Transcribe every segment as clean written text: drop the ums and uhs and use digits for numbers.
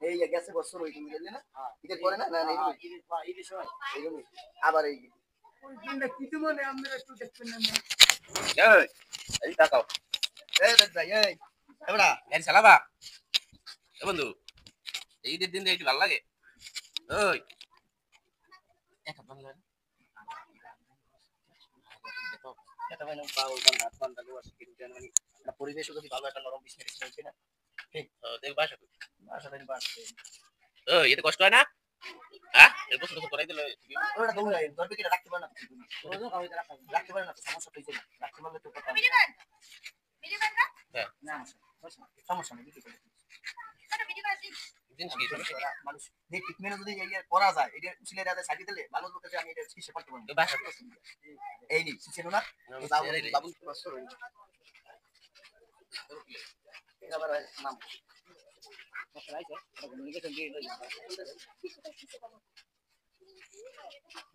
এই গেছে বছর ওই তুমি না ঈদের পরে না না ঈদের সময় আবার এই কিছু মনে আমরা একটু দেখবেন না এই তাকাও এই দেখ ভাই এই এবড়া গাড়ি চালাবা বন্ধু ঈদের দিন একটু ভালো লাগে ওই এক হাত বাংলা এটা মানে পাও বান্দা বান্দা লোয়াস কিন্তু মানে একটা পরিবেশ যদি ভালো একটা নরম বিছনা আছে না ঠিক দেখ বাসা বাসাটা বাসে ওই এতে কষ্ট হয় না হ্যাঁ এর বছর বছর করাই দিলে ওটা দৌড়াই ধরবে কি রাখতে পারে না রোজও কাউকে রাখতে পারে না সমস্যা হইছে না রাখতে পারলে তো কথা ভিডিও বানা হ্যাঁ না সমস্যা নেই ভিডিও করে এটা ভিডিও বানা জিনিস কি মানুষ যে ট্রিটমেন্ট যদি এই করা যায় এটা উচিলে রাতে সাইডে দিলে ভালো লোকের যে আমি এটা চিকিৎসা করতে পারবো বাসা এই নি ছিল না বাবু বছর আবার নাম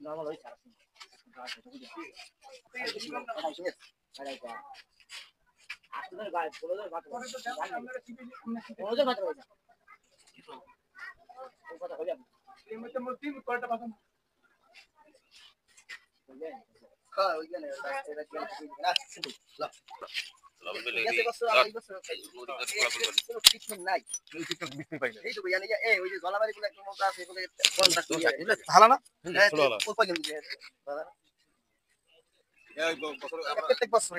নরমাল হইছে আপনাদের গায়ে বড়দের ভাত বড়দের ভাত হইছে কথা কইয়া এই মতে মতি কয়টা ভাত হ্যাঁ ওই জানে এটা কি না সিম্পল লাভ ট্রিটমেন্ট নাই এই তো জানি এই ওই যে জলাবাড়ি গুলো একটা মতো আছে বলে কন্টাক্ট ভালো না ওই পর্যন্ত প্রত্যেক বছর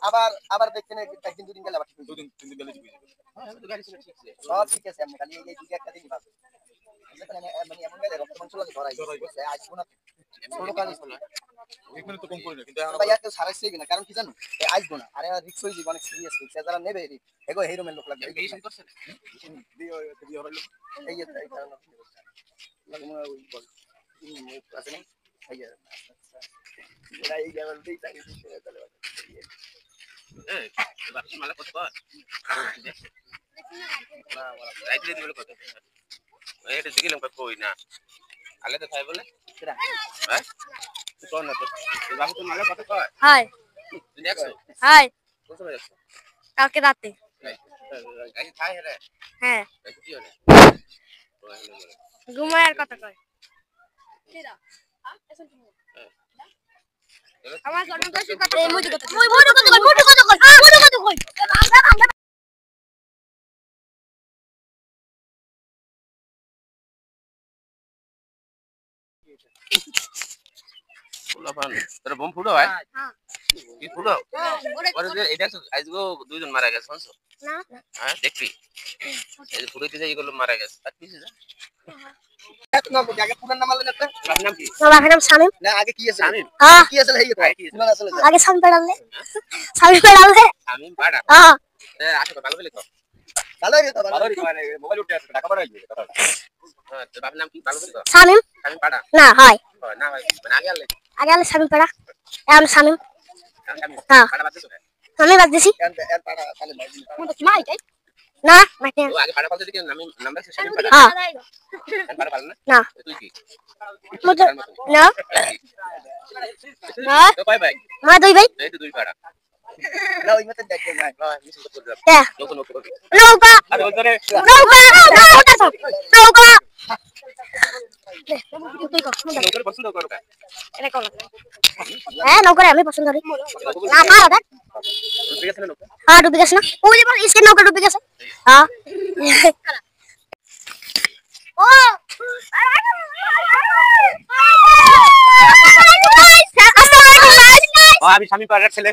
আবার আবার দেখছেন একদিন দুদিন গেলে আবার দুদিন তিন দিন গেলে সব ঠিক আছে আমি খালি এই দুই একটা দিন পাবো মানে এমন গেলে রক্ত মাংস লাগে ধরাই আসবো না ছোট কাজ এখানে তো কম করে না কিন্তু ভাইয়া কেউ সারাইছে কিনা কারণ কি জানো আসবো না আরে রিস্ক হয়ে যাবে অনেক সিরিয়াস হয়েছে যারা নেবে এগো হেরোমের লোক লাগবে এই করছে এই কারণ লাগমা ওই বল আছে না ভাইয়া এই লেভেল দিয়ে তাকে দিতে চলে এই বাকি মালা কত কর না রাইতে দিলে কত এটা দিলাম কই না আলে তো খাই বলে হ্যাঁ কোন না তো বাবু তো মালা কত কর হাই তুই দেখছো হাই কত দেখছো কালকে রাতে গাড়ি খাই রে হ্যাঁ কি হলো ঘুমায় আর কথা কয় আমার জন্ম কাছে কথা এই মুই কথা কই ফুলাপান তোর বম ফুলো হয় হ্যাঁ কি ফুলো পরে যে এটা আজগো দুইজন মারা গেছে শুনছো না হ্যাঁ দেখবি এই যে ফুলতে যাই এগুলো মারা গেছে আর কিছু যা এত না আগে পুরান নাম আলেন আপনি আপনার নাম কি আমার নাম শামিম না আগে কি আছে শামিম কি আছে এই পুরান আছে আগে শামিম পেড়ালে শামিম পেড়ালে শামিম পাড়া হ্যাঁ আসো ভালো বলে তো ভালো হইছে তো ভালো মানে মোবাইল উঠে আছে টাকা বাড়াই দিবে হ্যাঁ তোর বাবার নাম কি ভালো বলে তো শামিম শামিম পাড়া না হয় না ভাই মানে আগে আলে শামিম পেড়া এখন শামিম শামিম হ্যাঁ পাড়া বাদ দিছো আমি বাদ দিছি এর পাড়া তাহলে মাই তাই না মাইতে ও আগে পাড়া বলতে কি নাম রাখছে শামিম পাড়া হ্যাঁ পাড়া ভালো না না তুই কি মুদ না না তো বাই বাই মা দুই ভাই এই তো দুই পাড়া না ওই মতে দেখে না মিশন করতে যাব হ্যাঁ নতুন নতুন নৌকা আরে ওই ধরে নৌকা নৌকা নৌকার পছন্দ করো কা এটা কোন হ্যাঁ নৌকা আমি পছন্দ করি না না দাদা ঠিক আছে নৌকা হ্যাঁ ডুবে গেছে না ওই যে ইসকে নৌকা ডুবে গেছে হ্যাঁ ও আমি শামিম পাড়ার ছেলে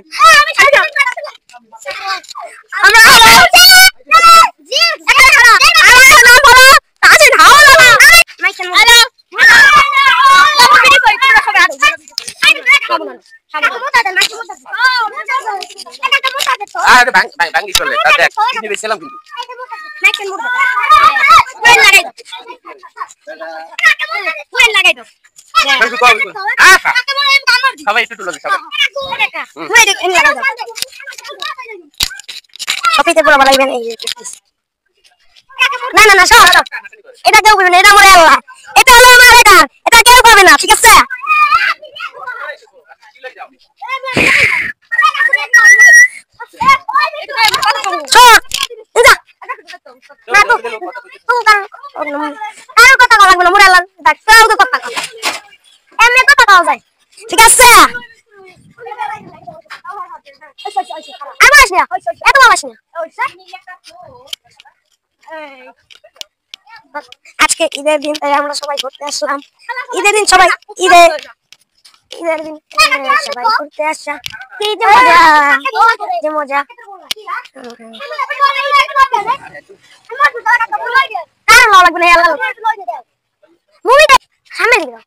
আরে ভাঙি চলে দেখ কিনে বেছিলাম কিন্তু সবাই একটু তুলে সবাই পুরো ভালো না না না সব এটা কেউ করবে না, এটা আমার আল্লাহ, এটা হলো আমার এটা, এটা কেউ করবে না, ঠিক আছে? শোন, যা। না তো কারোর কথা কওয়া লাগবে না, মোরে আল্লাহ দেখ কেউ তো কথা কও, এমনি কথা কওয়া যায়, ঠিক আছে? আর বলিস না, এত বলিস না। আজকে ঈদের দিন তাই আমরা সবাই ঘুরতে আসলাম, ঈদের দিন সবাই ঈদের দিন সবাই ঘুরতে আসা, কি যে মজা, যে মজা। কার ভালো লাগবে না আল্লাহ, মুভি দেখ সামনে দিকে দাও।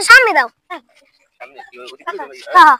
সামনে দাও। সামনে কি ওই হ্যাঁ